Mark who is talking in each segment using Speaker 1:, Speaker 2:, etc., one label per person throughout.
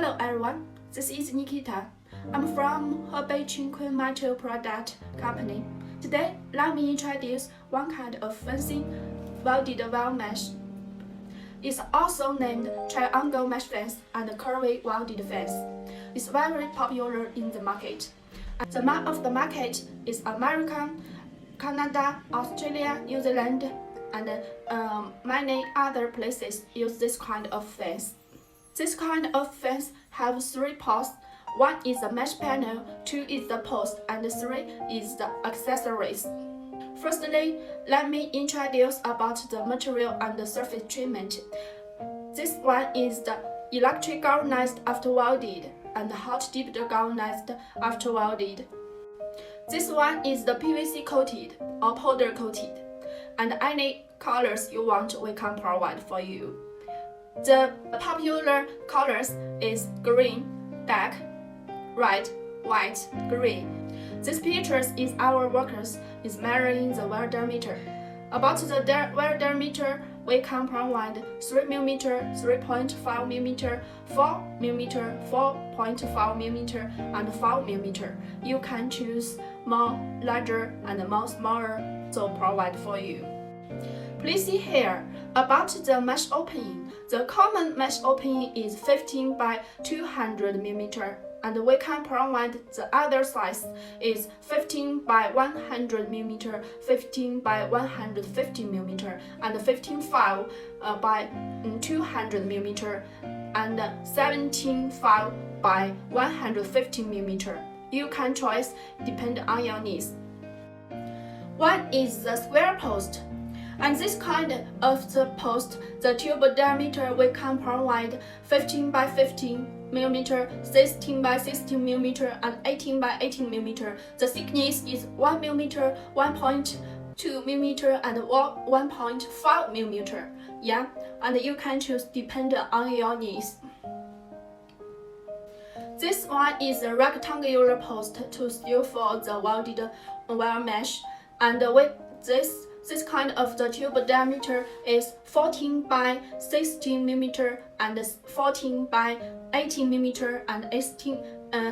Speaker 1: Hello everyone, this is Nikita. I'm from Hebei Qingkun Metal Product Company. Today, let me introduce one kind of fancy welded weld mesh. It's also named triangle mesh fence and curvy welded fence. It's very popular in the market. The mark of the market is America, Canada, Australia, New Zealand, and many other places use this kind of fence. This kind of fence have 3 posts. 1 is the mesh panel, 2 is the post, and 3 is the accessories. Firstly, let me introduce about the material and the surface treatment. This one is the electric galvanized after welded and hot dipped galvanized after welded. This one is the PVC coated or powder coated, and any colors you want we can provide for you. The popular colors is green, black, red, white, green. This pictures is our workers is measuring the welder meter. About the welder meter, we can provide 3 mm, 3.5 mm, 4 mm, 4.5 mm, and 5 mm. You can choose more larger and more smaller to provide for you. Please see here about the mesh opening. The common mesh opening is 15 by 200 mm, and we can provide the other size is 15 by 100 mm, 15 by 150 mm, and 15.5 by 200 mm, and 17.5 by 150 mm. You can choose depending on your needs. One is the square post. And this kind of the post, the tube diameter we can provide 15 by 15 mm, 16 by 16 mm, and 18 by 18 mm. The thickness is 1 mm, 1.2 mm, and 1.5 mm. Yeah, and you can choose depending on your needs. This one is a rectangular post to suit for the welded wire mesh, and with this kind of the tube diameter is 14 by 16 mm and 14 by 18 mm and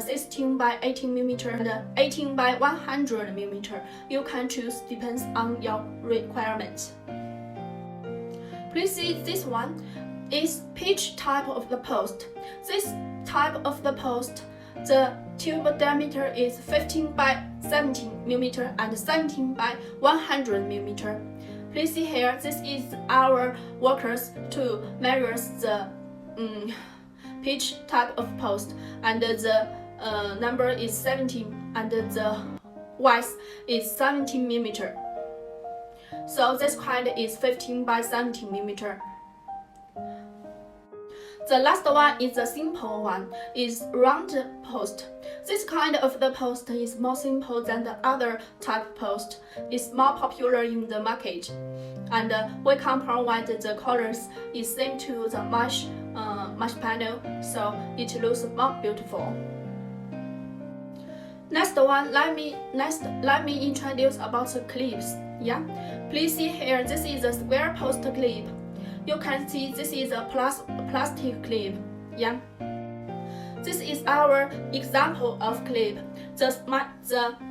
Speaker 1: 16 by 18 mm and 18 by 100 mm. You can choose depends on your requirement. Please see this one is pitch type of the post. This type of the post, the tube diameter is 15 by 17 mm and 17 by 100 mm. Please see here, this is our workers to measure the pitch type of post, and the number is 17 and the width is 17 mm. So this kind is 15 by 17 mm. The last one is the simple one, is round post. This kind of the post is more simple than the other type post. It's more popular in the market, and we can provide the colors is same to the mesh panel, so it looks more beautiful. Next one, let me introduce about the clips. Yeah, please see here. This is a square post clip. You can see this is a plastic clip. Yeah. This is our example of clip. The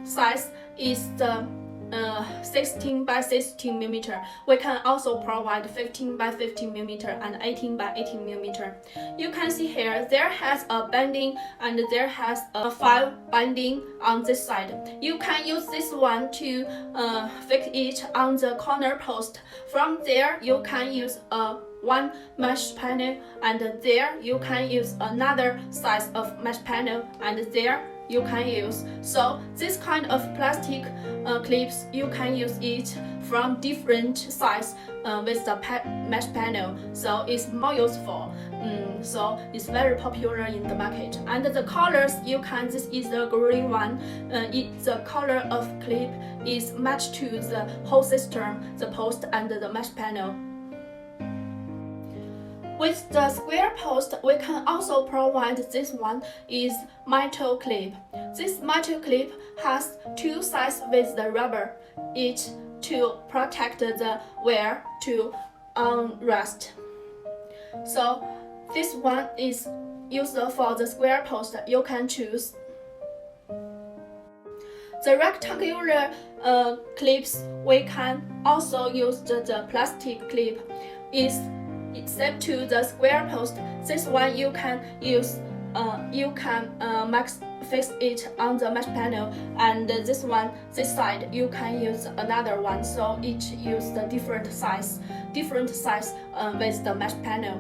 Speaker 1: size is the 16 by 16 mm. We can also provide 15 by 15 mm and 18 by 18 mm. You can see here there has a bending and there has a 5 bending on this side. You can use this one to fix it on the corner post. From there you can use one mesh panel, and there you can use another size of mesh panel, and there you can use. So this kind of plastic clips, you can use it from different size with the mesh panel, so it's more useful. So it's very popular in the market. And the colors you can, this is the green one. The color of clip is matched to the whole system, the post and the mesh panel. With the square post, we can also provide this one is metal clip. This metal clip has 2 sides with the rubber, each to protect the wire to rust. So this one is use for the square post, you can choose. The rectangular clips, we can also use the plastic clip. Is set to the square post. This one you can use. Fix it on the mesh panel, and this side you can use another one. So each use the different size with the mesh panel.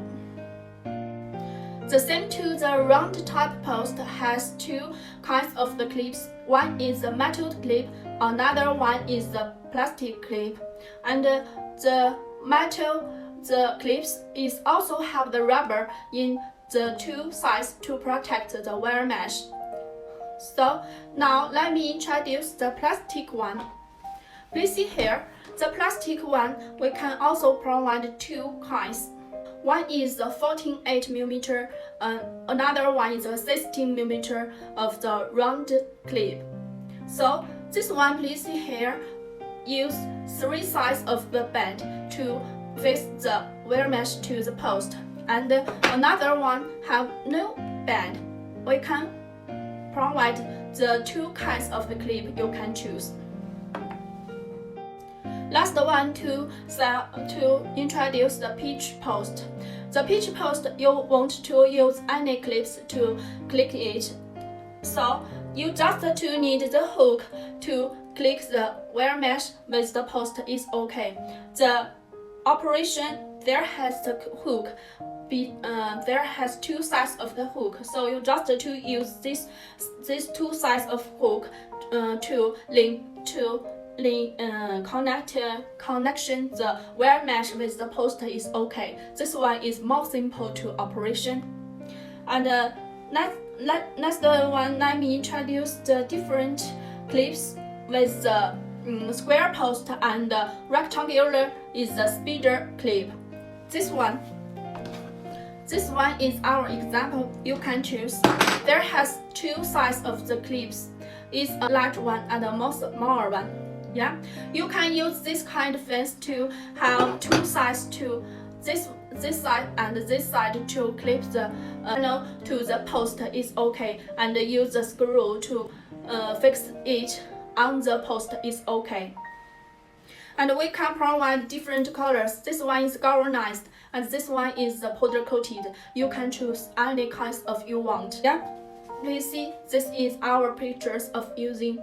Speaker 1: The same to the round type post has two kinds of the clips. One is the metal clip, another one is the plastic clip. And the clips is also have the rubber in the two sides to protect the wire mesh. So now let me introduce the plastic one. Please see here, the plastic one we can also provide two kinds. One is the 14.8mm, another one is a 16mm of the round clip. So this one, please see here, use three sides of the band to fix the wire mesh to the post, and another one have no band. We can provide the two kinds of the clip you can choose. Last one to introduce the pitch post. The pitch post, you want to use any clips to click it. So you just to need the hook to click the wire mesh with the post is okay. The operation there has the hook. There has two sides of the hook, so you just to use these two sides of hook to connection the wire mesh with the post is okay. This one is more simple to operation. And next one, let me introduce the different clips with the square post, and rectangular is the speeder clip. This one is our example. You can choose. There has two sides of the clips. It's a large one and a more smaller one. Yeah, you can use this kind of fence to have two sides to this side and this side to clip the panel to the post is okay, and use the screw to fix it on the post is okay. And we can provide different colors. This one is galvanized, and this one is powder coated. You can choose any kinds of you want. Yeah, please see. This is our pictures of using.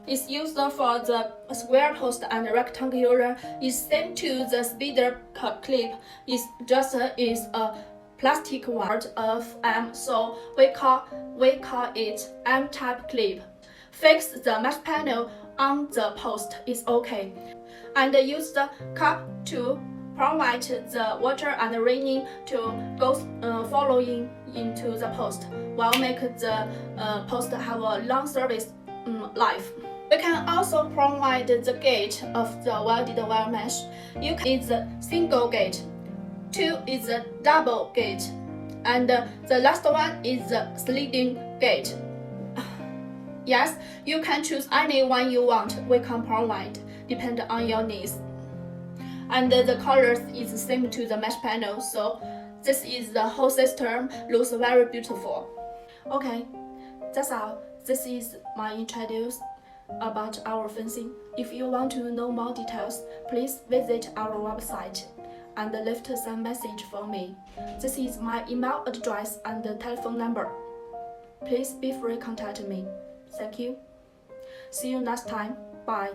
Speaker 1: It's used for the square post and rectangular. It's same to the speeder clip. It's just is a plastic one of M, so we call it M-type clip. Fix the mesh panel on the post is okay, and use the cup to provide the water and raining to go following into the post, while make the post have a long service life. We can also provide the gate of the welded wire mesh. You can use the single gate, two is the double gate, and the last one is the sliding gate. Yes, you can choose any one you want. We can provide, depending on your needs. And the colors is the same to the mesh panel, so this is the whole system. Looks very beautiful. Okay, that's all. This is my introduction about our fencing. If you want to know more details, please visit our website and leave some message for me. This is my email address and telephone number. Please be free to contact me. Thank you. See you next time. Bye.